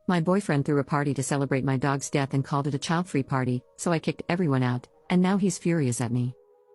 My boyfriend threw a party to celebrate my dog's death and called it a child-free party, so I kicked everyone out, and now he's furious at me.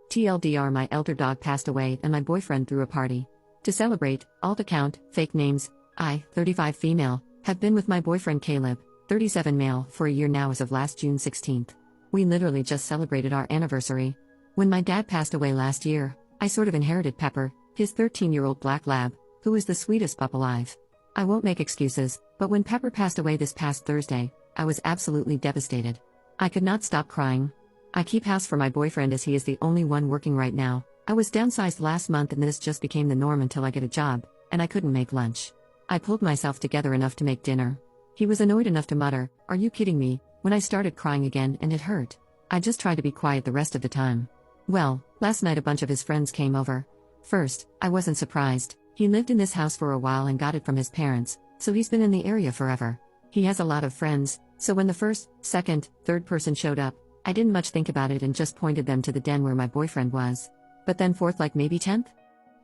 TLDR, my elder dog passed away and my boyfriend threw a party. To celebrate, alt account, fake names. I, 35 female, have been with my boyfriend Caleb, 37 male, for a year now as of last June 16th. We literally just celebrated our anniversary. When my dad passed away last year, I sort of inherited Pepper, his 13-year-old black lab, who is the sweetest pup alive. I won't make excuses, but when Pepper passed away this past Thursday, I was absolutely devastated. I could not stop crying. I keep house for my boyfriend as he is the only one working right now. I was downsized last month and this just became the norm until I get a job, and I couldn't make lunch. I pulled myself together enough to make dinner. He was annoyed enough to mutter, "Are you kidding me?" when I started crying again and it hurt. I just tried to be quiet the rest of the time. Well, last night a bunch of his friends came over. First, I wasn't surprised. He lived in this house for a while and got it from his parents, so he's been in the area forever. He has a lot of friends, so when the first, second, third person showed up, I didn't much think about it and just pointed them to the den where my boyfriend was. But then fourth, like maybe 10th?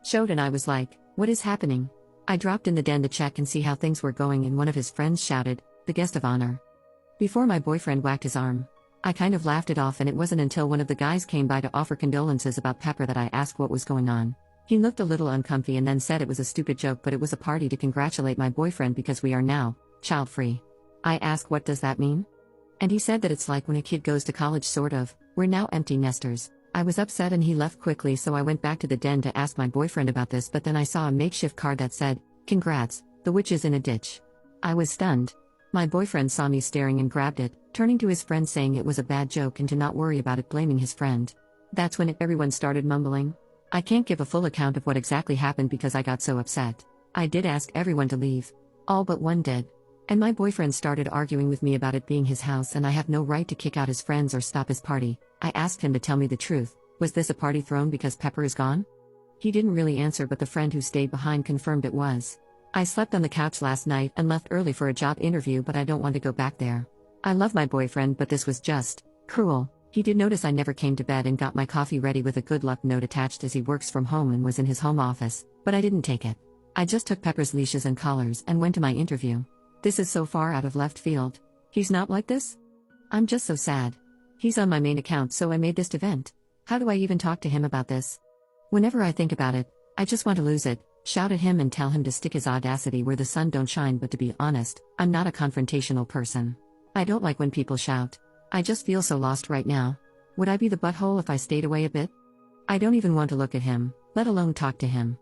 Showed and I was like, what is happening? I dropped in the den to check and see how things were going and one of his friends shouted, "The guest of honor." Before my boyfriend whacked his arm. I kind of laughed it off and it wasn't until one of the guys came by to offer condolences about Pepper that I asked what was going on. He looked a little uncomfy and then said it was a stupid joke but it was a party to congratulate my boyfriend because we are now child-free. I asked what does that mean? And he said that it's like when a kid goes to college sort of, we're now empty nesters. I was upset and he left quickly so I went back to the den to ask my boyfriend about this but then I saw a makeshift card that said, "Congrats, the witch is in a ditch." I was stunned. My boyfriend saw me staring and grabbed it, turning to his friend saying it was a bad joke and to not worry about it, blaming his friend. That's when everyone started mumbling. I can't give a full account of what exactly happened because I got so upset. I did ask everyone to leave. All but one did. And my boyfriend started arguing with me about it being his house and I have no right to kick out his friends or stop his party. I asked him to tell me the truth. Was this a party thrown because Pepper is gone? He didn't really answer but the friend who stayed behind confirmed it was. I slept on the couch last night and left early for a job interview but I don't want to go back there. I love my boyfriend but this was just cruel. He did notice I never came to bed and got my coffee ready with a good luck note attached as he works from home and was in his home office, but I didn't take it. I just took Pepper's leashes and collars and went to my interview. This is so far out of left field. He's not like this? I'm just so sad. He's on my main account so I made this event. How do I even talk to him about this? Whenever I think about it, I just want to lose it, shout at him and tell him to stick his audacity where the sun don't shine but to be honest, I'm not a confrontational person. I don't like when people shout. I just feel so lost right now. Would I be the butthole if I stayed away a bit? I don't even want to look at him, let alone talk to him.